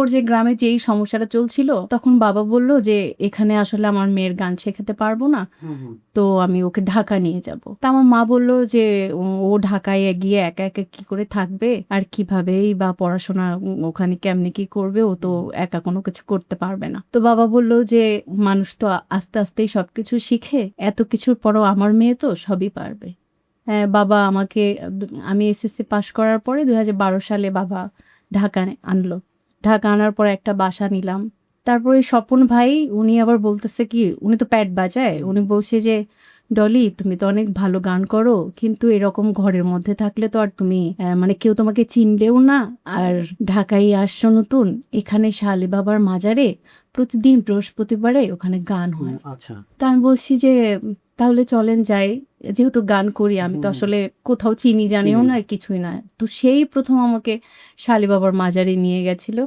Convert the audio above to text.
পর্যায়ে গ্রামে যেই সমস্যাটা চলছিল, তখন বাবা বলল যে এখানে আসলে আমার মেয়ের গান শেখাতে পারবো না, তো আমি ওকে ঢাকা নিয়ে যাব। তা আমার মা বলল যে ও ঢাকায় গিয়ে একা একা কি করে থাকবে, আর কিভাবেই বা পড়াশোনা ওখানে কেমনে কি করবে, ও তো একা কোনো কিছু করতে পারবে না। তো বাবা বলল যে মানুষ তো আস্তে আস্তেই সবকিছু শিখে, এত কিছুর পরও আমার মেয়ে তো সবই পারবে। হ্যাঁ, বাবা আমাকে আমি এসএসসি পাশ করার পরে 2012 সালে বাবা ঢাকা আনলো। ঢাকা আনার পরে একটা বাসা নিলাম। তারপরে স্বপন ভাই উনি আবার বলতেছে কি, উনি তো প্যাড বাজায়, উনি বলছে যে ডলি তুমি তো অনেক ভালো গান করো, কিন্তু এরকম ঘরের মধ্যে থাকলে তো আর তুমি মানে কেউ তোমাকে চিনবেও না। আর ঢাকায় আসছো নতুন, এখানে শালি বাবার মাজারে প্রতিদিন বৃহস্পতিবারে ওখানে গান হয়। আচ্ছা। তা আমি বলছি যে তাহলে চলেন যাই, যেহেতু গান করি আমি তো আসলে কোথাও চিনি জানিও না, কিছুই না। তো সেই প্রথম আমাকে শালি বাবার মাজারে নিয়ে গেছিল।